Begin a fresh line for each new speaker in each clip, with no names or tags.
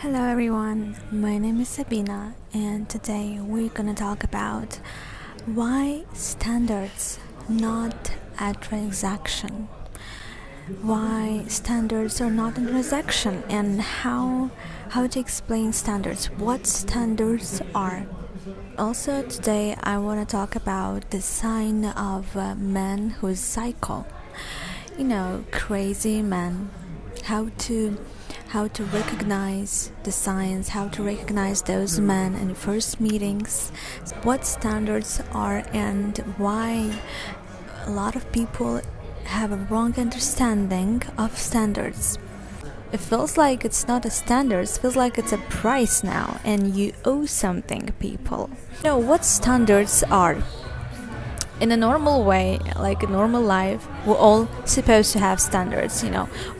Hello everyone, my name is Sabina, and today we're gonna talk about why standards, not a transaction. Why standards are not a transaction, and how to explain standards, what standards are. Also today I want to talk about the sign of a man who's psycho. Crazy man. How to recognize the signs, how to recognize those men in first meetings, what standards are, and why a lot of people have a wrong understanding of standards. It feels like it's not a standard, it feels like it's a price now, and you owe something, people. What standards are? In a normal way, like a normal life, we're all supposed to have standards.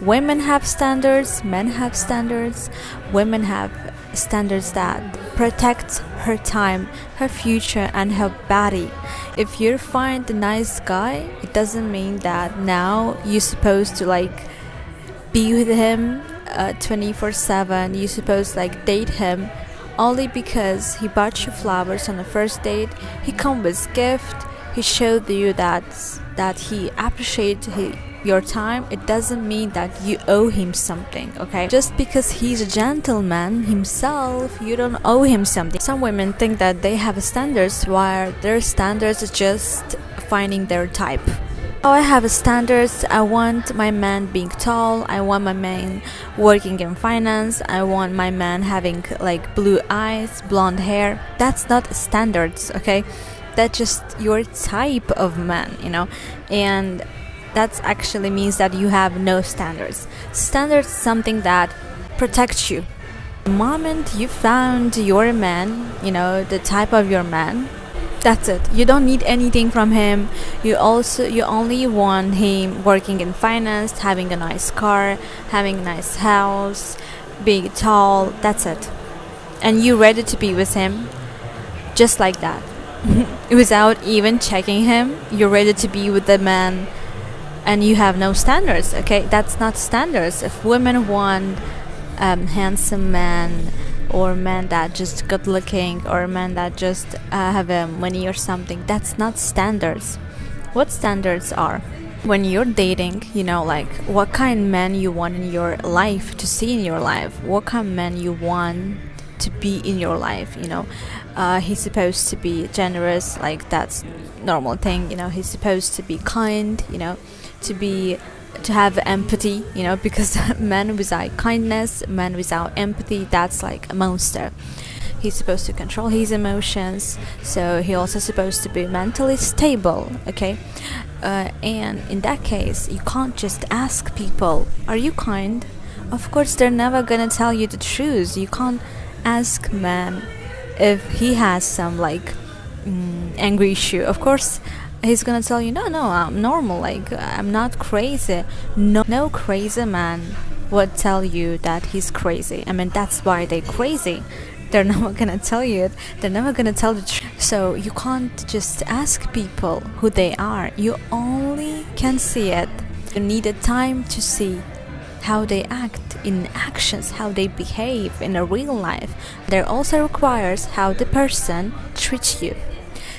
Women have standards, men have standards. Women have standards that protect her time, her future, and her body. If you find a nice guy, it doesn't mean that now you're supposed to be with him 24/7. You're supposed to date him only because he bought you flowers on the first date. He come with gift. He showed you that he appreciates your time. It doesn't mean that you owe him something, okay? Just because he's a gentleman himself, you don't owe him something. Some women think that they have standards, while their standards is just finding their type. I have standards. I want my man being tall. I want my man working in finance. I want my man having blue eyes, blonde hair. That's not standards, okay? That's just your type of man, and that actually means that you have no standards. Standards is something that protects you. The moment you found your man, the type of your man, that's it. You don't need anything from him. You only want him working in finance, having a nice car, having a nice house, being tall. That's it, and you're ready to be with him, just like that. Without even checking him, you're ready to be with the man, and you have no standards, okay? That's not standards. If women want handsome man, or men that just good looking, or men that just have money or something, that's not standards. What standards are? When you're dating, what kind of man you want in your life, to see in your life, what kind of man you want to be in your life. He's supposed to be generous, that's normal thing. He's supposed to be kind, to have empathy, because man without kindness, man without empathy, that's like a monster. He's supposed to control his emotions, so he also supposed to be mentally stable, okay? And in that case, you can't just ask people, are you kind? Of course, they're never gonna tell you the truth. You can't ask man if he has some angry issue. Of course he's gonna tell you, no, I'm normal, I'm not crazy. No crazy man would tell you that he's crazy. That's why they're crazy. They're never gonna tell you it. They're never gonna tell the truth. So you can't just ask people who they are. You only can see it. You need a time to see how they act in actions, how they behave in a real life. There also requires how the person treats you.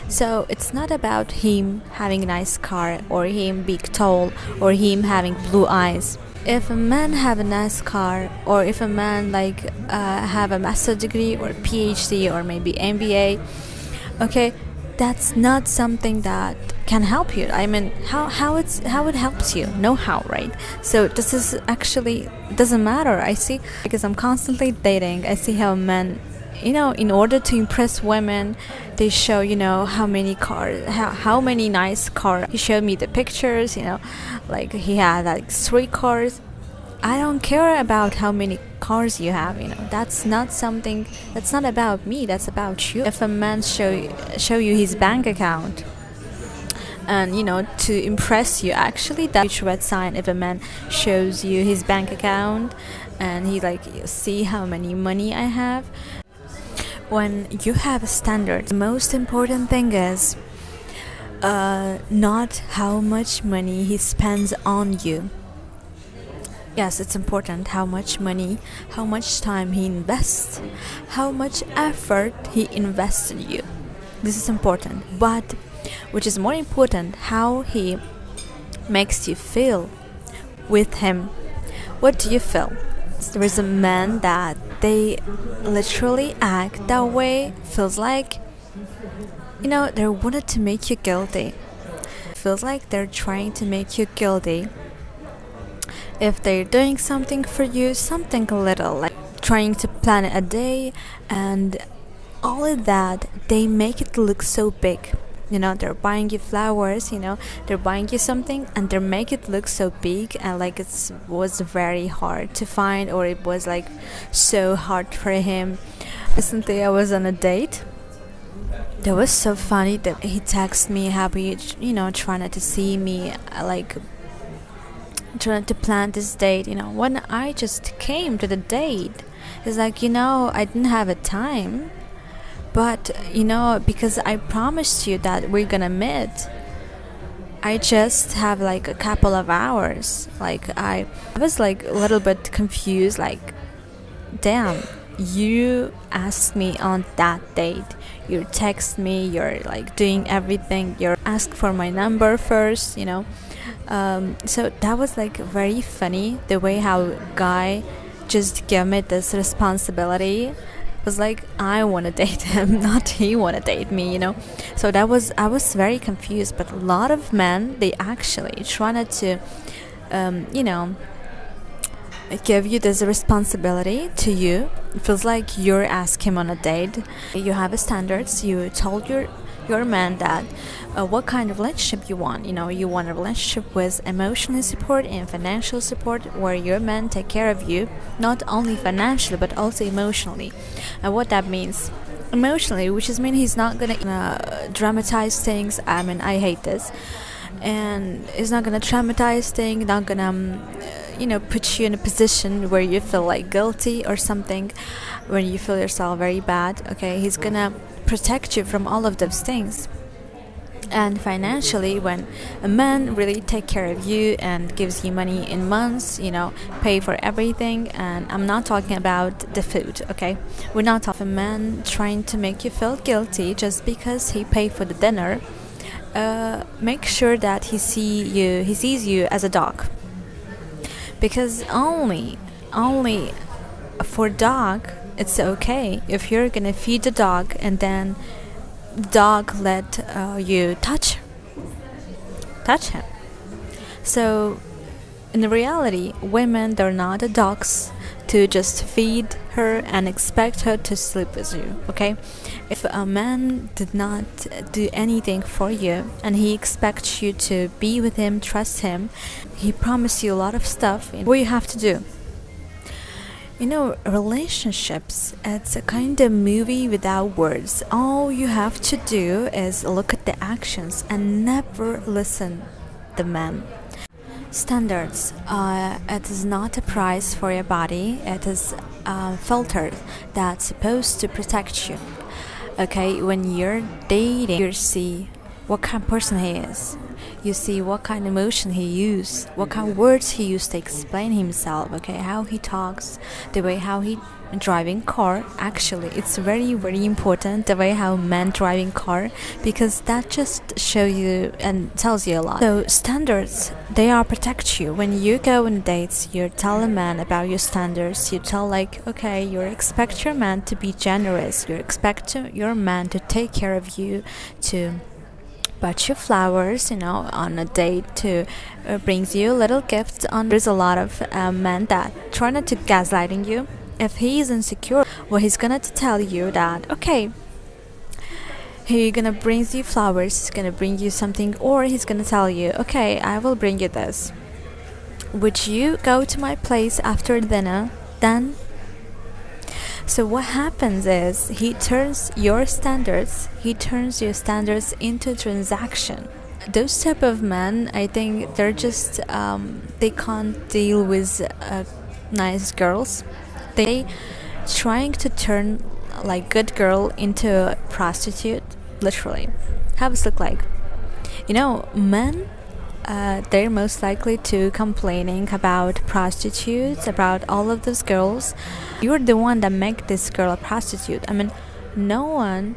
So it's not about him having a nice car, or him being tall, or him having blue eyes. If a man have a nice car, or if a man have a master's degree or PhD or maybe MBA, okay, that's not something that can help you. How it helps you? No how, right? So this is actually doesn't matter. I see, because I'm constantly dating. I see how men, in order to impress women, they show how many cars, how many nice cars. He showed me the pictures. He had 3 cars. I don't care about how many cars you have. That's not something. That's not about me. That's about you. If a man show you his bank account, and to impress you, actually that's a red sign. If a man shows you his bank account and he see how many money I have. When you have a standard, the most important thing is not how much money he spends on you. Yes, it's important how much money, how much time he invests, how much effort he invests in you. This is important. But which is more important, how he makes you feel with him. What do you feel? There is a man that they literally act that way, feels like, they wanted to make you guilty. Feels like they're trying to make you guilty if they're doing something for you, something little, like trying to plan a day and all of that, they make it look so big. They're buying you flowers, they're buying you something and they make it look so big and like it was very hard to find, or it was like so hard for him. Recently I was on a date. That was so funny that he texted me happy, trying to see me, like trying to plan this date, when I just came to the date. It's like, I didn't have a time. But, because I promised you that we're gonna meet, I just have like a couple of hours. Like, I was like a little bit confused, like, damn, you asked me on that date. You text me, you're like doing everything. You're asked for my number first, so that was like very funny, the way how guy just gave me this responsibility. It was like I want to date him, not he want to date me, so I was very confused. But a lot of men, they actually try to give you this responsibility to you. It feels like you're asking him on a date. You have standards. You told your man that what kind of relationship you want. You want a relationship with emotional support and financial support, where your man take care of you, not only financially but also emotionally. And what that means emotionally, which is mean he's not gonna dramatize things. I mean, I hate this. And he's not gonna traumatize things, not gonna put you in a position where you feel like guilty or something, when you feel yourself very bad. Okay, he's gonna protect you from all of those things. And financially, when a man really take care of you and gives you money in months, pay for everything. And I'm not talking about the food, okay? We're not talking a man trying to make you feel guilty just because he paid for the dinner. Make sure that he sees you as a dog, because only for dog it's okay if you're gonna feed the dog and then the dog let you touch him. So in reality, women, they're not the dogs to just feed her and expect her to sleep with you, okay? If a man did not do anything for you and he expects you to be with him, trust him, he promised you a lot of stuff, what you have to do. Relationships, it's a kind of movie without words. All you have to do is look at the actions and never listen the man. Standards. It is not a price for your body. It is a filter that's supposed to protect you. Okay, when you're dating, you see what kind of person he is. You see what kind of emotion he used, what kind of words he used to explain himself. Okay, how he talks, the way how he driving car. Actually, it's very, very important, the way how men driving car, because that just show you and tells you a lot. So standards, they are protect you. When you go on dates, you tell a man about your standards. You tell like, okay, you expect your man to be generous. You expect your man to take care of you, to buy you flowers, on a date, to brings you little gifts. There's a lot of men that try not to gaslighting you. If he's insecure, well, he's gonna tell you that, okay, he's gonna bring you flowers, he's gonna bring you something, or he's gonna tell you, okay, I will bring you this. Would you go to my place after dinner then? So what happens is he turns your standards into transaction. Those type of men, I think they're just they can't deal with nice girls. They trying to turn like good girl into a prostitute, literally. How does it look like? Men they're most likely to complaining about prostitutes, about all of those girls. You're the one that make this girl a prostitute. I mean, no one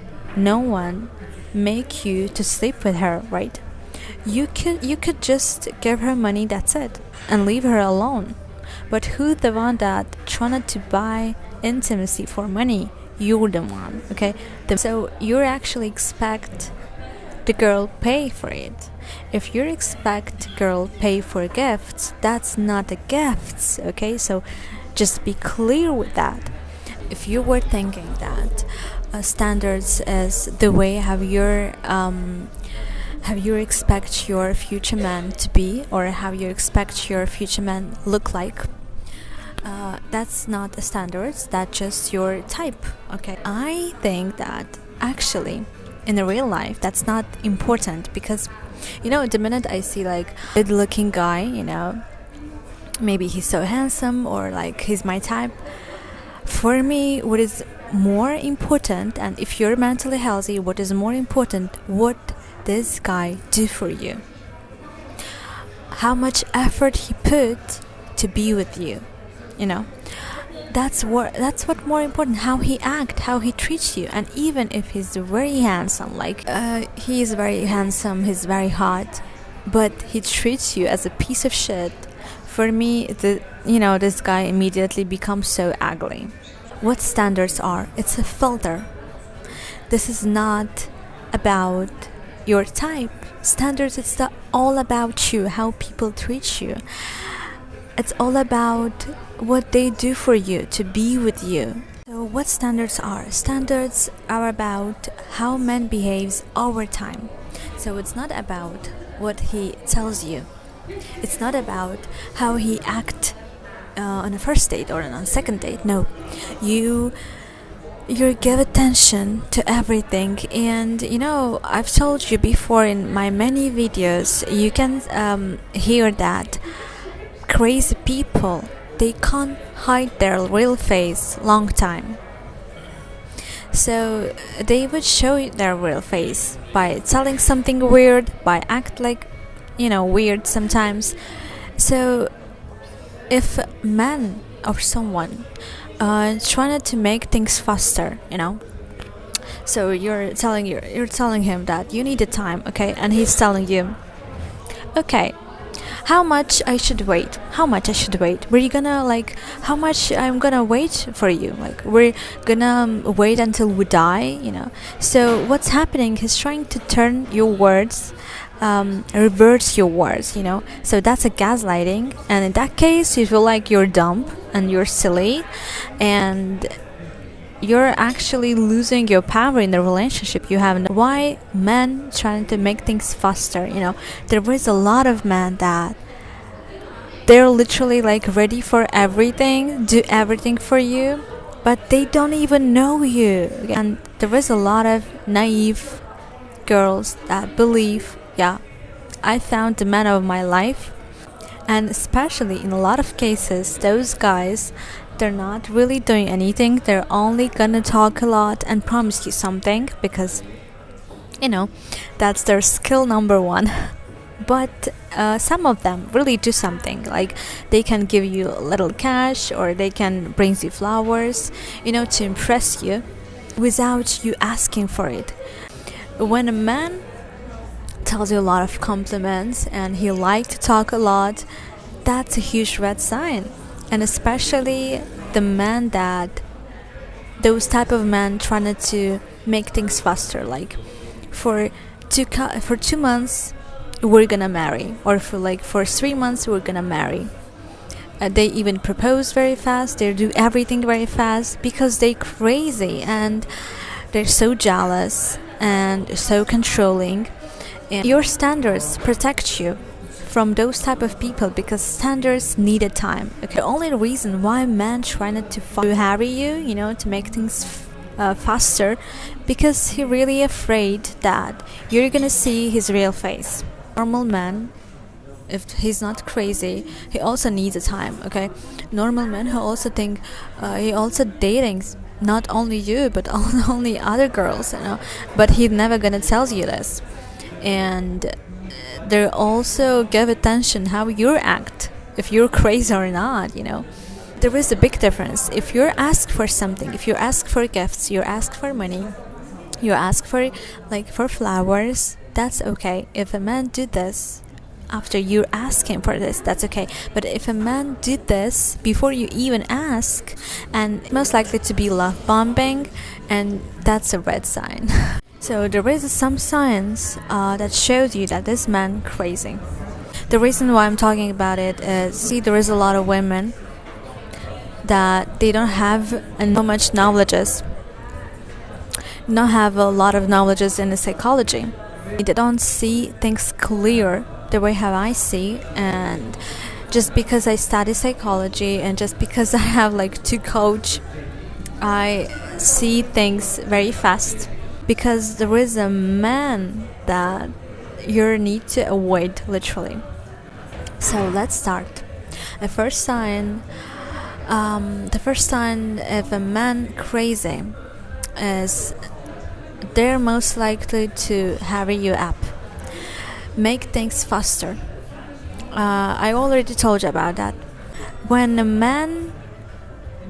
make you to sleep with her, right? You could just give her money, that's it, and leave her alone. But who's the one that trying to buy intimacy for money? You're the one, okay? So you actually expect the girl pay for it. If you expect girl pay for gifts, that's not a gifts, okay? So just be clear with that. If you were thinking that standards is the way have you expect your future man to be, or how you expect your future man look like, that's not a standards, that's just your type, okay? I think that actually in the real life that's not important, because the minute I see like good looking guy, maybe he's so handsome or like he's my type, for me what is more important, and if you're mentally healthy, what is more important, what this guy do for you, how much effort he put to be with you, that's what more important, how he act, how he treats you. And even if he's very handsome, like he's very handsome, he's very hot, but he treats you as a piece of shit, for me this guy immediately becomes so ugly. What standards are, it's a filter. This is not about your type. Standards, it's all about you, how people treat you. It's all about what they do for you, to be with you. So what standards are? Standards are about how man behaves over time. So it's not about what he tells you. It's not about how he acts on a first date or on a second date. No, you give attention to everything. And I've told you before in my many videos, you can hear that crazy people, they can't hide their real face long time, so they would show you their real face by telling something weird, by act like weird sometimes. So if man or someone trying to make things faster, so you're telling him that you need the time, okay, and he's telling you, okay, how much I should wait, were you gonna how much I'm gonna wait for you, like we're gonna wait until we die, so what's happening, he's trying to turn your words, reverse your words, so that's a gaslighting. And in that case you feel like you're dumb and you're silly, and you're actually losing your power in the relationship you have. Why men trying to make things faster? There is a lot of men that they're literally ready for everything, do everything for you, but they don't even know you. And there is a lot of naive girls that believe, yeah, I found the man of my life. And especially in a lot of cases, those guys, they're not really doing anything. They're only gonna talk a lot and promise you something, because that's their skill number one. But some of them really do something, like they can give you a little cash, or they can bring you flowers, to impress you without you asking for it. When a man tells you a lot of compliments and he likes to talk a lot, that's a huge red sign. And especially the man that those type of men trying to make things faster, like for 2 months we're gonna marry, or for 3 months we're gonna marry. They even propose very fast, they do everything very fast, because they're crazy and they're so jealous and so controlling. And your standards protect you from those type of people, because standards need a time. Okay? The only reason why men trying to harry you, to make things faster, because he really afraid that you're gonna see his real face. Normal man, if he's not crazy, he also needs a time. Okay, normal man who also think he also dating not only you but only other girls, but he's never gonna tell you this. And they also give attention how you act, if you're crazy or not, There is a big difference. If you're asked for something, if you ask for gifts, you ask for money, you ask for for flowers, that's okay. If a man did this after you ask him for this, that's okay. But if a man did this before you even ask, and most likely to be love bombing, and that's a red sign. So there is some signs that shows you that this man crazy. The reason why I'm talking about it is, see, there is a lot of women that they don't have not much knowledges, not have a lot of knowledges in the psychology. They don't see things clear the way how I see, and just because I study psychology and just because I have to coach, I see things very fast, because there is a man that you need to avoid, literally. So let's start. The first sign of a man crazy is they're most likely to hurry you up, make things faster. I already told you about that. When a man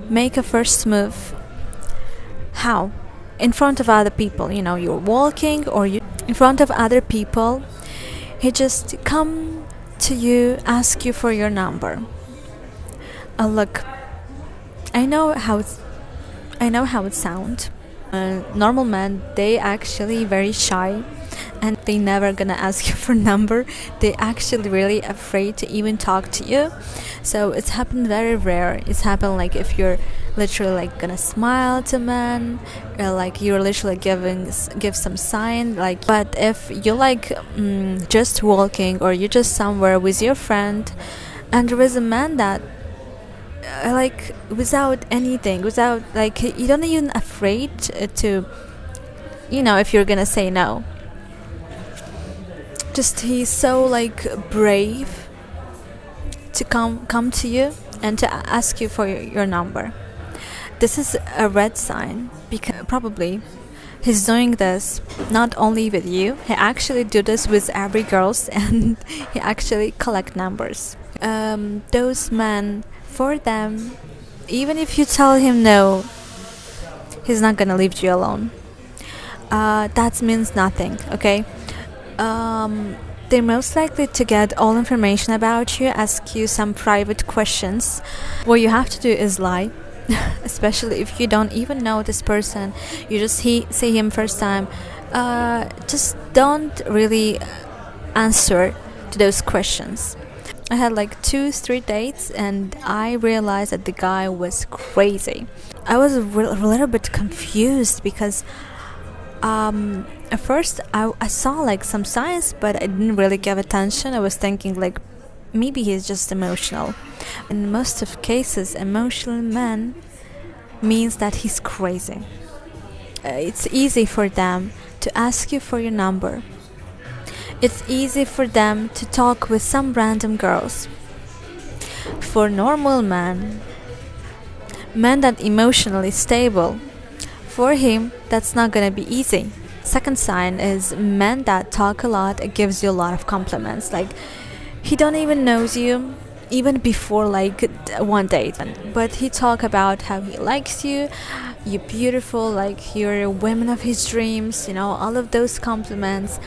make a first move, how? In front of other people, you're walking or you in front of other people, he just come to you, ask you for your number. Look, I know how it sounds. Normal men, they actually very shy, and they never gonna ask you for number. They actually really afraid to even talk to you. So it's happened very rare. It's happened if you're literally gonna smile to men, or you're literally give some sign. But if you just walking, or you're just somewhere with your friend, and there is a man that without anything, without you don't even afraid to, if you're gonna say no. Just he's so brave to come to you and to ask you for your number. This is a red sign, because probably he's doing this not only with you, he actually do this with every girls, and he actually collect numbers. Those men, for them, even if you tell him no, he's not gonna leave you alone. That means nothing, okay? They're most likely to get all information about you, ask you some private questions. What you have to do is lie, especially if you don't even know this person. You just see him first time. Just don't really answer to those questions. I had 2-3 dates, and I realized that the guy was crazy. I was a little bit confused, because at first I saw some signs, but I didn't really give attention. I was thinking maybe he's just emotional. In most of cases, emotional man means that he's crazy. It's easy for them to ask you for your number. It's easy for them to talk with some random girls. For normal men that emotionally stable, for him that's not gonna be easy. Second sign is men that talk a lot and gives you a lot of compliments. He don't even knows you even before one date, but he talk about how he likes you, you're beautiful, you're a woman of his dreams, all of those compliments.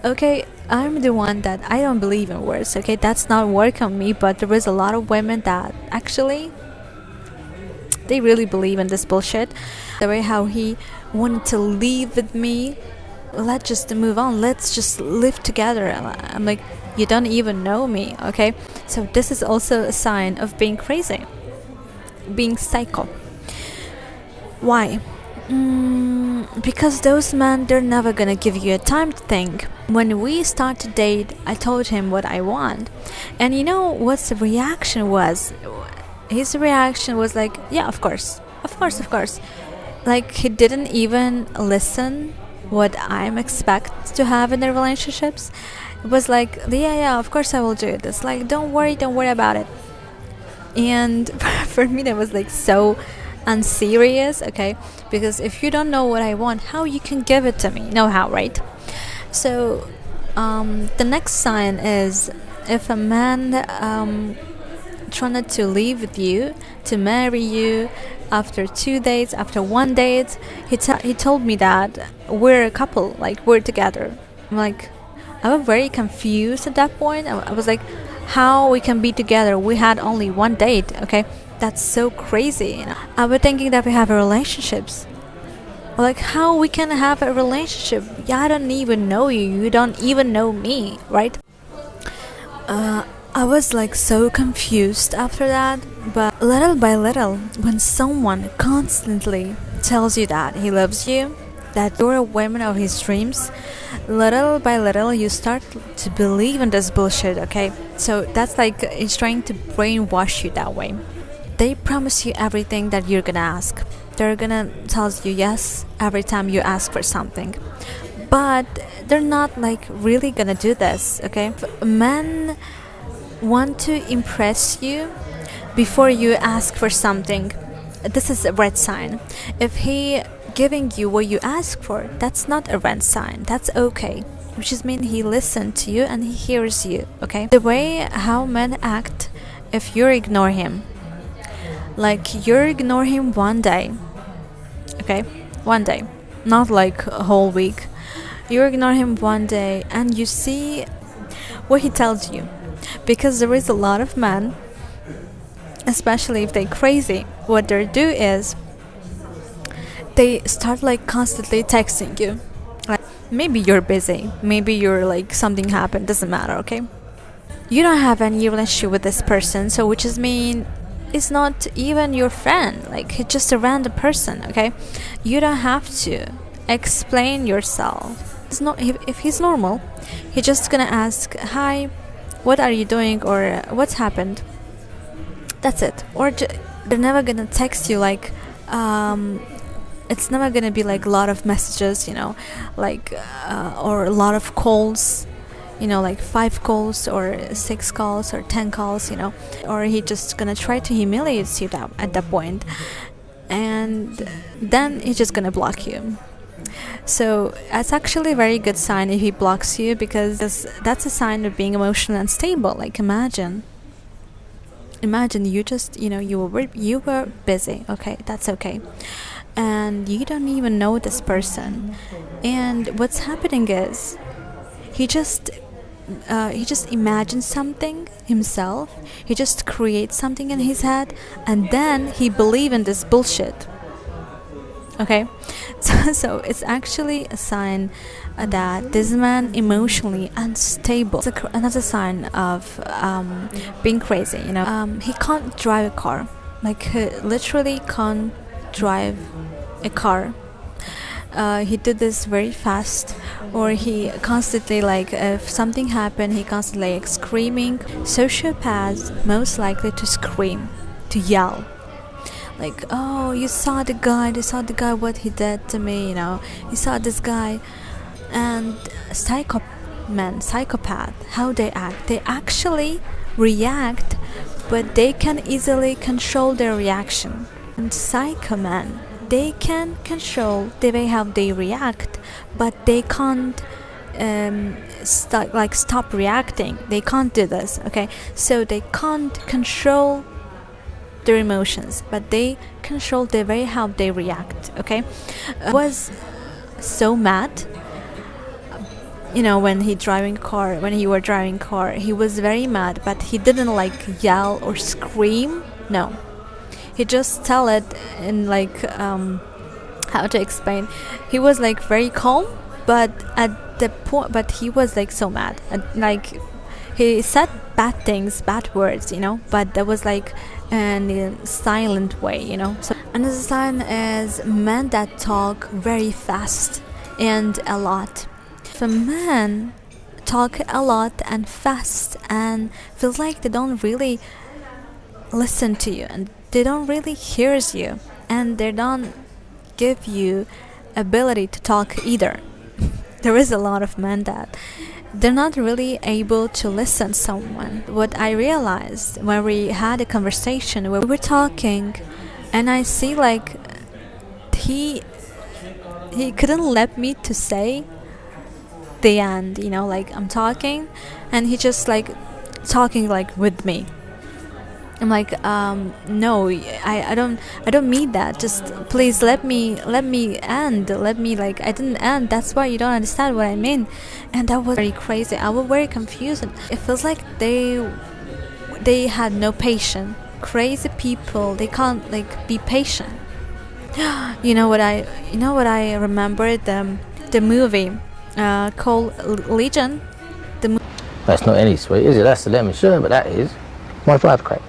Okay, I'm the one that I don't believe in words, okay? That's not work on me, but there is a lot of women that actually they really believe in this bullshit. The way how he wanted to leave with me, let's just move on, let's just live together. I'm you don't even know me, okay? So this is also a sign of being crazy, being psycho. Why? Because those men, they're never gonna give you a time to think. When we start to date, I told him what I want, and you know what the reaction was? His reaction was yeah, of course. He didn't even listen what I'm expect to have in their relationships. It was yeah, of course I will do this. Don't worry about it. And for me, that was so unserious, okay? Because if you don't know what I want, how you can give it to me? No how, right? So The next sign is if a man trying to live with you, to marry you after 2 days, after 1 date. He told me that we're a couple, like we're together. I'm like, I was very confused at that point. I was like, how we can be together? We had only 1 date, okay? That's so crazy. I was thinking that we have a relationships. Like how we can have a relationship? Yeah, I don't even know you. You don't even know me, right? I was like so confused after that, but little by little, when someone constantly tells you that he loves you, that you're a woman of his dreams, little by little you start to believe in this bullshit, okay? So that's like it's trying to brainwash you that way. They promise you everything that you're gonna ask. They're gonna tell you yes every time you ask for something. But they're not like really gonna do this, okay? If men want to impress you before you ask for something, this is a red sign. If he giving you what you ask for, that's not a red sign. That's okay. Which is mean he listened to you and he hears you, okay? The way how men act if you ignore him. Like you ignore him 1 day, okay? 1 day. Not like a whole week. You ignore him 1 day and you see what he tells you. Because there is a lot of men, especially if they're crazy, what they do is they start like constantly texting you. Like maybe you're busy, maybe you're like something happened, doesn't matter, okay? You don't have any relationship with this person, so which is mean it's not even your friend, like he's just a random person, okay? You don't have to explain yourself. It's not if he's normal, he's just gonna ask, hi, what are you doing, or what's happened. That's it. Or they're never gonna text you like it's never gonna be like a lot of messages, like or a lot of calls, like 5 calls or 6 calls or 10 calls, or he just gonna try to humiliate you at that point, and then he's just gonna block you. So it's actually a very good sign if he blocks you, because that's a sign of being emotionally unstable. Like imagine you just you were busy, okay, that's okay, and you don't even know this person, and what's happening is he just imagines something himself, he just creates something in his head, and then he believes in this bullshit, okay? So it's actually a sign that this man emotionally unstable. It's another sign of being crazy. He can't drive a car, like he literally can't drive a car. He did this very fast, or he constantly like if something happened, he constantly like screaming. Sociopaths most likely to scream, to yell. Like, oh, you saw the guy, what he did to me, you saw this guy. And psychopath, how they act, they actually react, but they can easily control their reaction. And psychomen, they can control the way how they react, but they can't stop reacting. They can't do this, okay? So they can't control their emotions, but they control the way how they react, okay? Was so mad, when you were driving car, he was very mad, but he didn't like yell or scream. No, he just tell it in like how to explain. He was like very calm, but at the point, but he was like so mad, and like he said bad words, but that was like in a silent way, So another sign is men that talk very fast and a lot. If a man talk a lot and fast and feels like they don't really listen to you and they don't really hear you and they don't give you ability to talk either. There is a lot of men that they're not really able to listen to someone. What I realized when we had a conversation where we were talking, and I see like he couldn't let me to say the end, you know, like I'm talking and he just like talking like with me. I'm like, no, I don't mean that. Just please let me end. Let me like I didn't end. That's why you don't understand what I mean. And that was very crazy. I was very confused. It feels like they had no patience. Crazy people, they can't like be patient. You know what I remember the movie called Legion.
That's not any sweet, is it? That's the lemon sherbet, that is. Mind if I have a crack?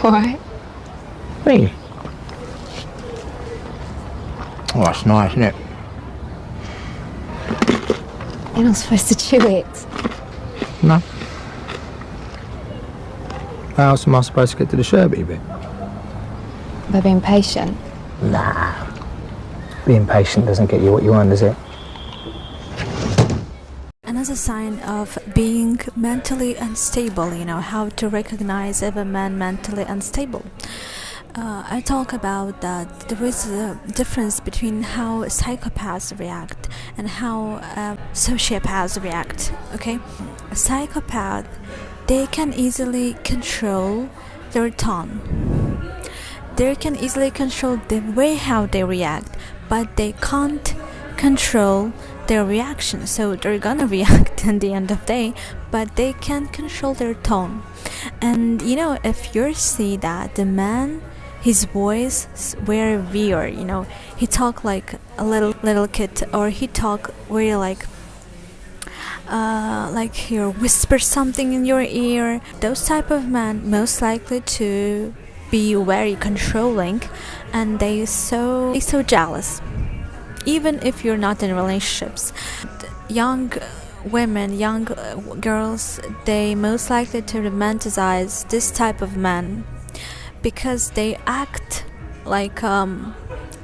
Alright.
Me? Oh, that's nice, isn't it?
You're not supposed to chew it.
No. How else am I supposed to get to the sherbety bit?
By being patient.
Nah. Being patient doesn't get you what you want, does it?
Another sign of being mentally unstable, you know, how to recognize if a man mentally unstable. I talk about that there is a difference between how psychopaths react and how sociopaths react, okay? A psychopath, they can easily control their tone. They can easily control the way how they react, but they can't control their reaction, so they're gonna react in the end of the day, but they can't control their tone. And you know, if you see that the man, his voice is very weird, you know, he talk like a little kid, or he talk very like he whisper something in your ear. Those type of men most likely to be very controlling, and they so jealous. Even if you're not in relationships, young women, young girls, they most likely to romanticize this type of men because they act like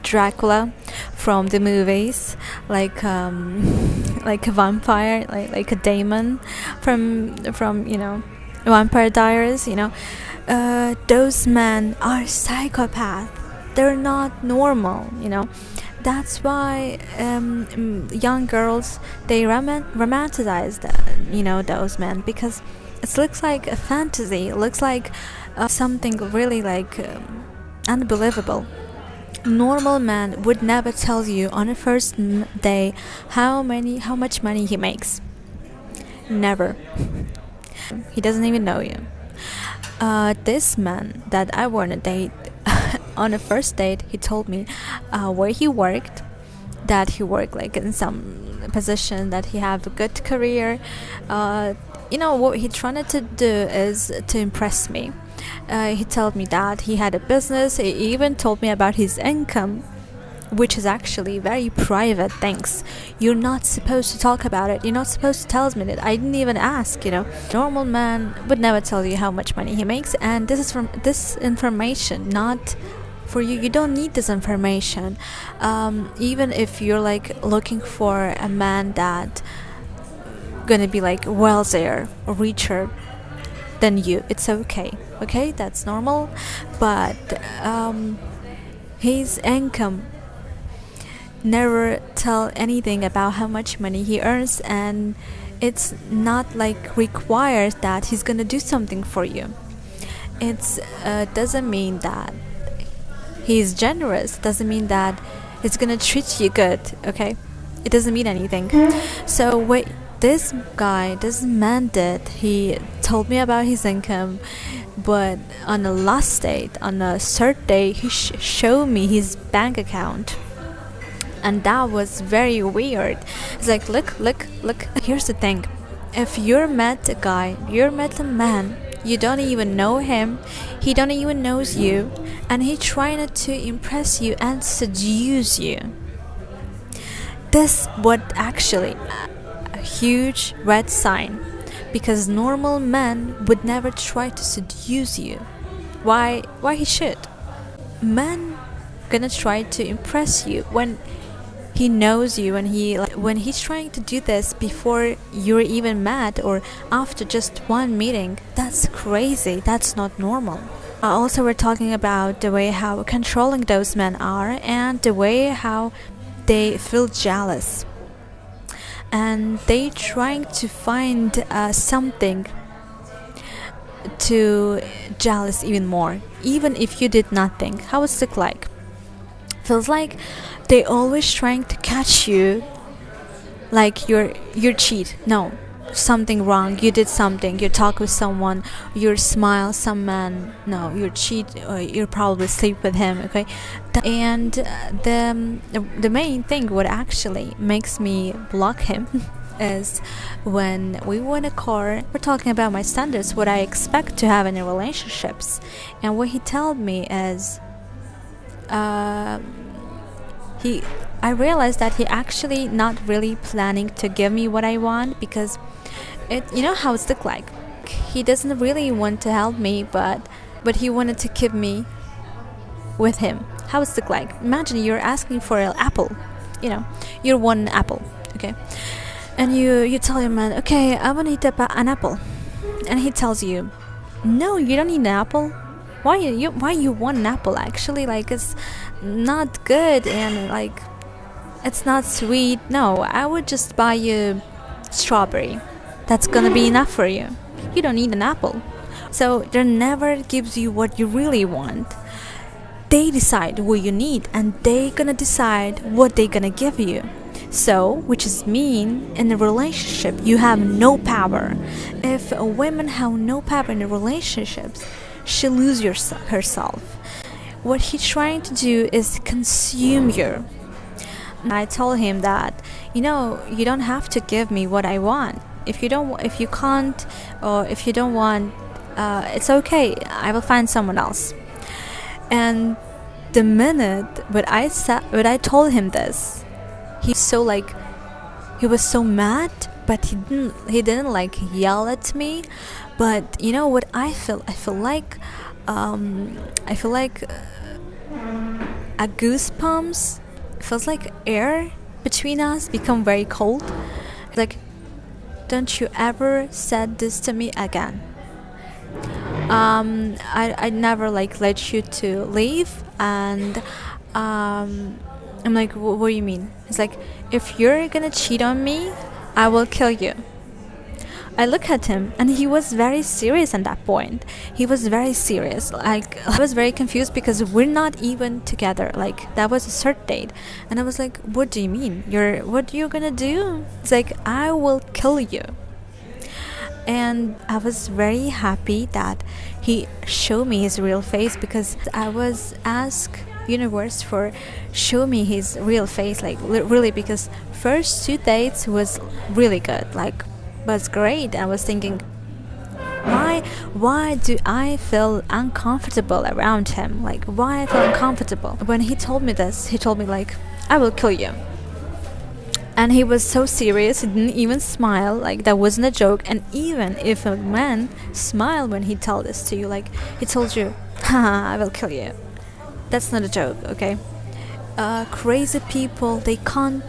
Dracula from the movies, like a vampire, like a demon from you know, Vampire Diaries. You know, those men are psychopaths. They're not normal. You know. That's why young girls, they romanticize you know, those men, because it looks like a fantasy. It looks like something really like unbelievable. Normal man would never tell you on a first day how much money he makes. Never. He doesn't even know you. This man that I want to date, on a first date, he told me where he worked, that he worked like in some position, that he have a good career. You know, what he tried to do is to impress me. He told me that he had a business. He even told me about his income, which is actually very private things. You're not supposed to talk about it. You're not supposed to tell me that. I didn't even ask, you know. Normal man would never tell you how much money he makes, and this is from this information, not for you. You don't need this information. Even if you're like looking for a man that gonna be like wealthier or richer than you, it's okay, that's normal. But his income never tell anything about how much money he earns, and it's not like required that he's gonna do something for you. It's doesn't mean that he's generous, doesn't mean that he's gonna treat you good, okay? It doesn't mean anything. So what this man did, he told me about his income, but on the last date, on the third day, he showed me his bank account. And that was very weird. It's like, look. Here's the thing. If you're met a man, you don't even know him, he don't even knows you, and he trying to impress you and seduce you. This would actually a huge red sign, because normal men would never try to seduce you. Why he should? Men gonna try to impress you when he knows you, and when he's trying to do this before you're even mad or after just one meeting. That's crazy. That's not normal. Also, we're talking about the way how controlling those men are, and the way how they feel jealous. and they trying to find something to jealous even more, even if you did nothing. How is it like? Feels like they always trying to catch you, like you're cheat. No, something wrong. You did something. You talk with someone. You smile some man. No, you cheat. Or you probably sleep with him. Okay, and the main thing what actually makes me block him is when we were in a car, we're talking about my standards, what I expect to have in a relationships, and what he told me is I realized that he actually not really planning to give me what I want, because you know how it's look like. He doesn't really want to help me, but he wanted to keep me with him. How it's look like? Imagine you're asking for an apple, you know, you want an apple, okay, and you tell your man, okay, I want to eat an apple, and he tells you, no, you don't need an apple. Why you want an apple? Actually, like, it's not good, and like it's not sweet. No, I would just buy you strawberry. That's gonna be enough for you. You don't need an apple. So they never gives you what you really want. They decide what you need, and they gonna decide what they gonna give you. So, which is mean, in a relationship you have no power. If a woman have no power in a relationships, she loses herself. What he's trying to do is consume you. I told him that, you know, you don't have to give me what I want. If you can't, or if you don't want, it's okay. I will find someone else. And the minute when I told him this, he was so mad, but he didn't like yell at me. But you know what I feel? I feel like a goosebumps. It feels like air between us become very cold. Like, don't you ever said this to me again. I never like let you to leave, and I'm like, what do you mean? It's like, if you're gonna cheat on me, I will kill you. I look at him, and he was very serious at that point. He was very serious. Like, I was very confused because we're not even together. Like, that was a third date, and I was like, "What do you mean? What are you gonna do?" It's like, "I will kill you." And I was very happy that he showed me his real face, because I was asked universe for show me his real face, like really, because first 2 dates was really good, like was great. I was thinking, why do I feel uncomfortable around him? Like, why I feel uncomfortable? When he told me this, he told me like, I will kill you. And he was so serious, he didn't even smile, like that wasn't a joke. And even if a man smiled when he told this to you, like he told you, haha, I will kill you, that's not a joke, okay? Crazy people, they can't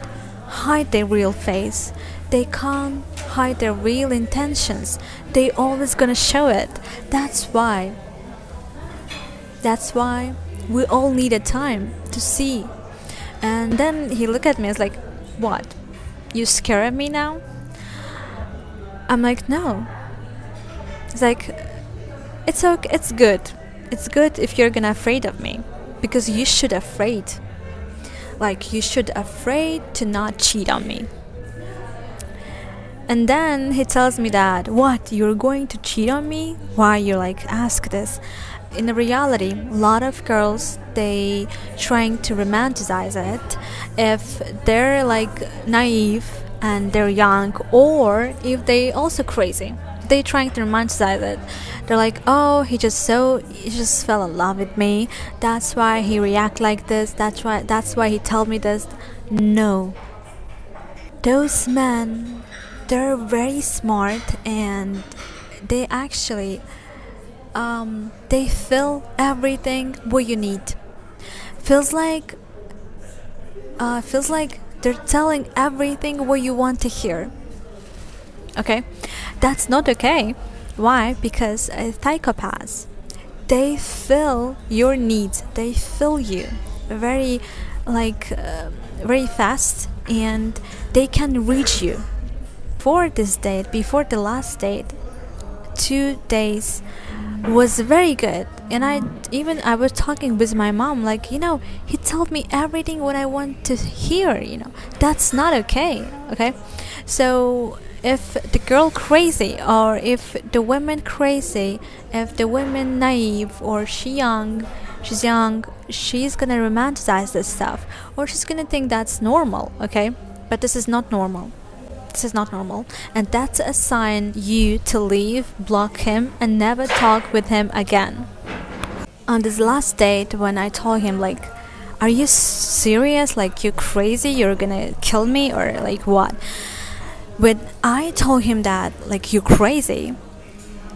hide their real face. They can't hide their real intentions. They always gonna show it. That's why we all need a time to see. And then he looked at me as like, what? You scared me now? I'm like, no. It's like, it's okay, it's good. It's good if you're gonna afraid of me, because you should afraid. Like, you should afraid to not cheat on me. And then he tells me that, what, you're going to cheat on me? Why you like ask this? In the reality, a lot of girls, they trying to romanticize it if they're like naive and they're young, or if they also crazy. They trying to romanticize it. They're like, oh, he just fell in love with me. That's why he react like this. That's why he told me this. No. Those men, they're very smart, and they actually they feel everything what you need. Feels like they're telling everything what you want to hear. Okay, that's not okay. Why? Because psychopaths, they feel your needs. They feel you very very fast, and they can reach you. before this date, before the last date, 2 days was very good. And I was talking with my mom, like, he told me everything what I want to hear. That's not okay. So if the girl crazy, or if the woman crazy, if the woman naive, or she's young, she's gonna romanticize this stuff, or she's gonna think that's normal. But this is not normal. And that's a sign you to leave, block him, and never talk with him again. On this last date, when I told him, like, are you serious? Like, you crazy? You're gonna kill me, or like what? When I told him that, like, you crazy,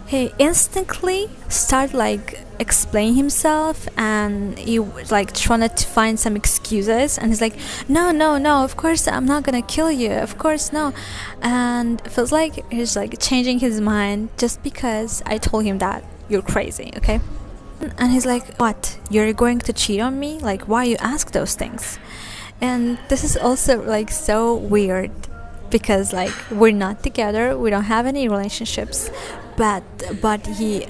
he instantly started like explain himself, and he like trying to find some excuses, and he's like, no, of course I'm not gonna kill you, of course no. And it feels like he's like changing his mind just because I told him that you're crazy. And he's like, what, you're going to cheat on me? Like, why you ask those things? And this is also like so weird, because like we're not together, we don't have any relationships, but he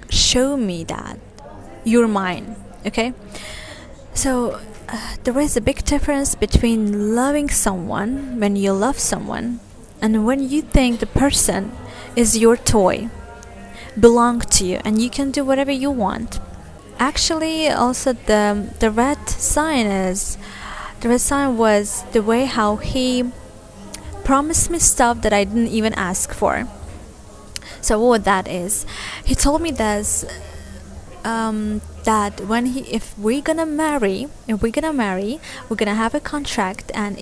showed me that you're mine. So there is a big difference between loving someone, when you love someone, and when you think the person is your toy, belong to you, and you can do whatever you want. Actually, also the red sign was the way how he promised me stuff that I didn't even ask for. So what that is, he told me this, that if we're gonna marry, we're gonna have a contract, and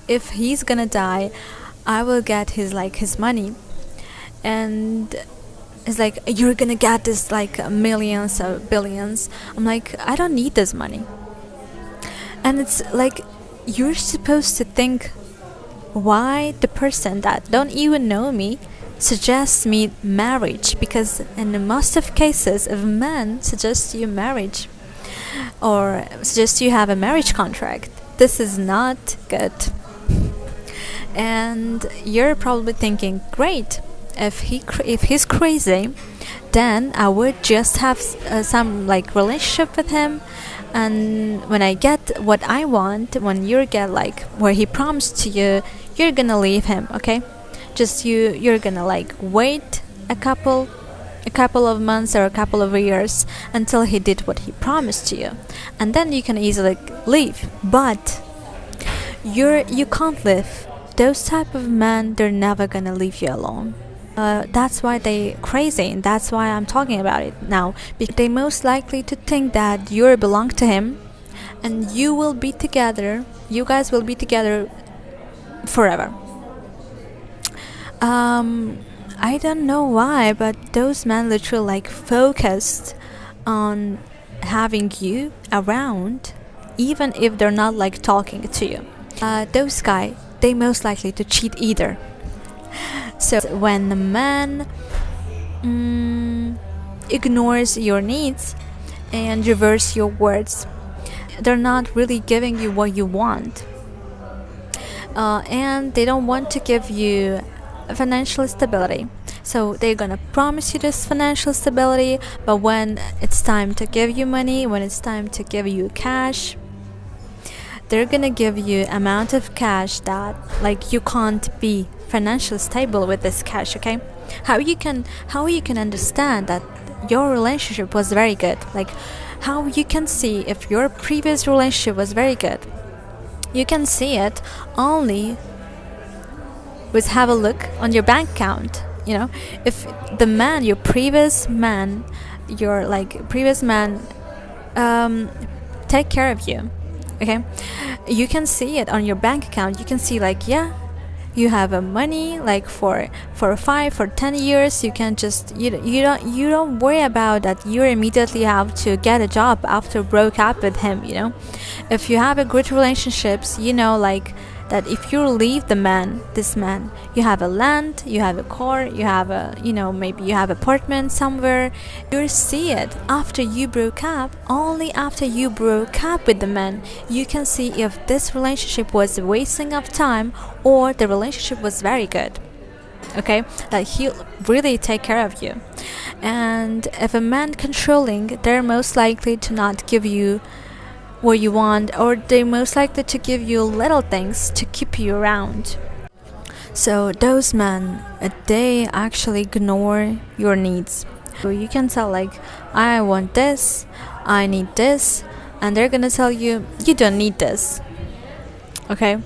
if he's gonna die, I will get his money. And it's like, you're gonna get this like millions or billions. I'm like, I don't need this money. And it's like, you're supposed to think, why the person that don't even know me suggests me marriage? Because in the most of cases, if a man suggests you marriage, or suggests you have a marriage contract, this is not good. And you're probably thinking, great, if he's crazy, then I would just have some like relationship with him, and when I get what I want, when you get like where he promised to you, you're gonna leave him. Just you're gonna like wait a couple of months or a couple of years until he did what he promised to you, and then you can easily leave. But you can't leave. Those type of men, they're never gonna leave you alone. That's why they crazy, and that's why I'm talking about it now. Because they most likely to think that you belong to him, and you guys will be together forever. I don't know why, but those men literally like focused on having you around, even if they're not like talking to you. Those guys, they most likely to cheat either. So when the man ignores your needs and reverse your words, they're not really giving you what you want, and they don't want to give you financial stability. So they're gonna promise you this financial stability, but when it's time to give you money, when it's time to give you cash, they're gonna give you amount of cash that like you can't be financially stable with this cash. How you can understand that your relationship was very good? Like, how you can see if your previous relationship was very good? You can see it only with have a look on your bank account. If the man, your previous man take care of you, you can see it on your bank account. You can see like, yeah, you have a money like for 5 or 10 years. You can just you don't worry about that. You immediately have to get a job after broke up with him. If you have a good relationships, like that if you leave this man, you have a land, you have a car, you have a, maybe you have apartment somewhere, you'll see it after you broke up. Only after you broke up with the man, you can see if this relationship was a wasting of time or the relationship was very good. Okay, that he'll really take care of you. And if a man controlling, they're most likely to not give you what you want, or they're most likely to give you little things to keep you around. So those men, they actually ignore your needs. So you can tell, like, I want this, I need this, and they're gonna tell you, you don't need this. Okay,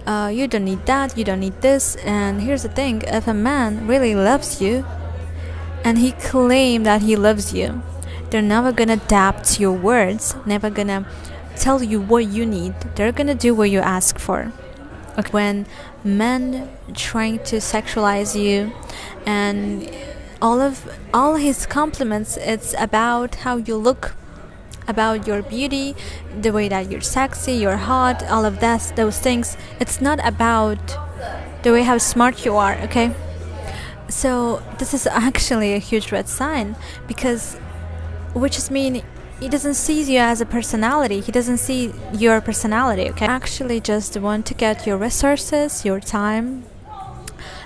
you don't need that, you don't need this. And here's the thing, if a man really loves you and he claims that he loves you, they're never gonna adapt your words, never gonna tell you what you need. They're gonna do what you ask for. Okay. When men trying to sexualize you and all his compliments, it's about how you look, about your beauty, the way that you're sexy, you're hot, all of those things. It's not about the way how smart you are, okay? So this is actually a huge red sign, because which just mean he doesn't see you as a personality. He doesn't see your personality, okay? Actually just want to get your resources, your time,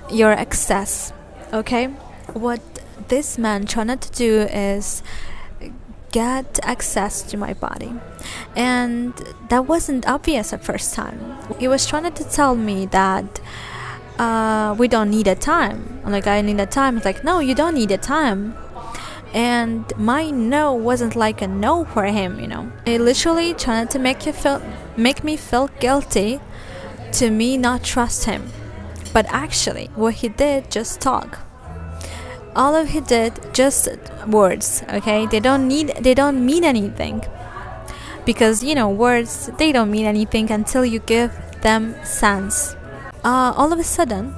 your access, okay? What this man trying to do is get access to my body, and that wasn't obvious at first time. He was trying to tell me that we don't need a time. I'm like, I need a time. It's like, no, you don't need a time. And my no wasn't like a no for him, He literally trying to make me feel guilty to me not trust him. But actually what he did, just talk. All of he did, just words, okay? They don't mean anything, because words, they don't mean anything until you give them sense. All of a sudden,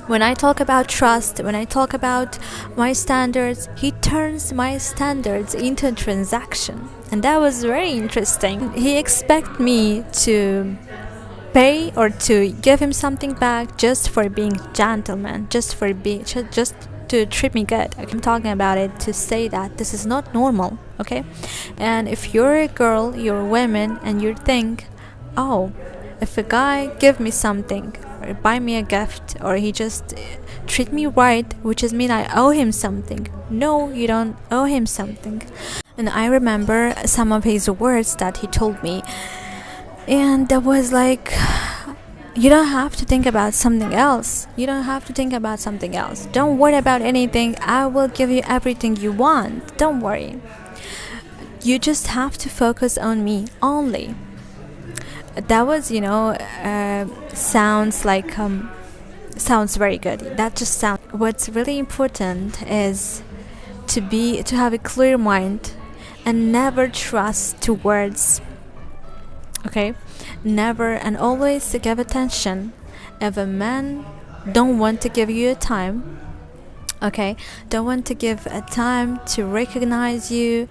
when I talk about trust, when I talk about my standards, he turns my standards into a transaction, and that was very interesting. He expect me to pay or to give him something back just for being gentleman, just to treat me good. I'm talking about it to say that this is not normal, okay? And if you're a girl, you're a woman, and you think, oh, if a guy give me something or buy me a gift, or he just treat me right, which is mean I owe him something. No, you don't owe him something. And I remember some of his words that he told me, and that was like, you don't have to think about something else. You don't have to think about something else. Don't worry about anything. I will give you everything you want. Don't worry. You just have to focus on me only. That was, sounds very good. That just sounds. What's really important is to have a clear mind and never trust to words. Okay, never and always to give attention. If a man don't want to give you a time, okay, don't want to give a time to recognize you,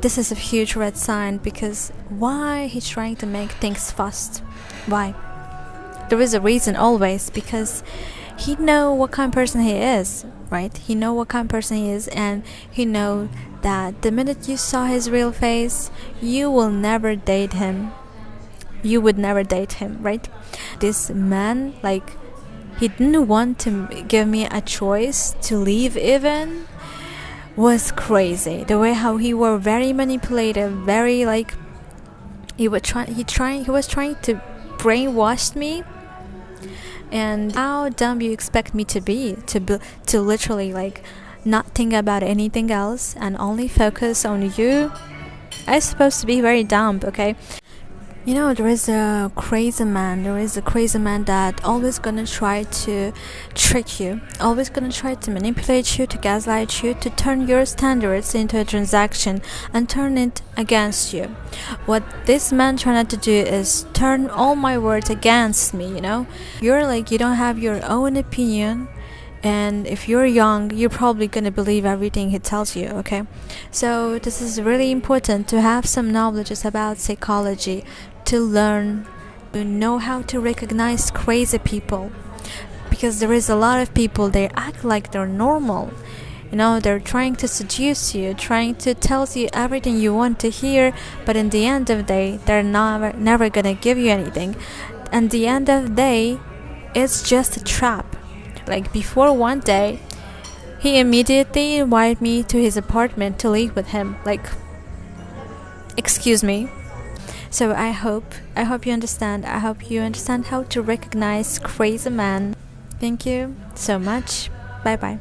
this is a huge red sign. Because why he's trying to make things fast? Why? There is a reason always, because he know what kind of person he is, right? He know what kind of person he is, and he know that the minute you saw his real face, you will never date him. You would never date him, right? This man, like, he didn't want to give me a choice to leave even, was crazy. The way how he were very manipulative, very like, he was trying to brainwash me. And how dumb you expect me to be, to literally like not think about anything else and only focus on you? I'm supposed to be very dumb, okay? There is a crazy man that always gonna try to trick you, always gonna try to manipulate you, to gaslight you, to turn your standards into a transaction and turn it against you. What this man trying to do is turn all my words against me, You're like, you don't have your own opinion, and if you're young, you're probably gonna believe everything he tells you, okay? So this is really important to have some knowledge about psychology, to learn You know how to recognize crazy people, because there is a lot of people, they act like they're normal. You know, they're trying to seduce you, trying to tell you everything you want to hear, but in the end of the day, they're never gonna give you anything. And the end of the day, it's just a trap. Like, before one day, he immediately invited me to his apartment to live with him. Like, excuse me. So I hope you understand. I hope you understand how to recognize crazy men. Thank you so much. Bye bye.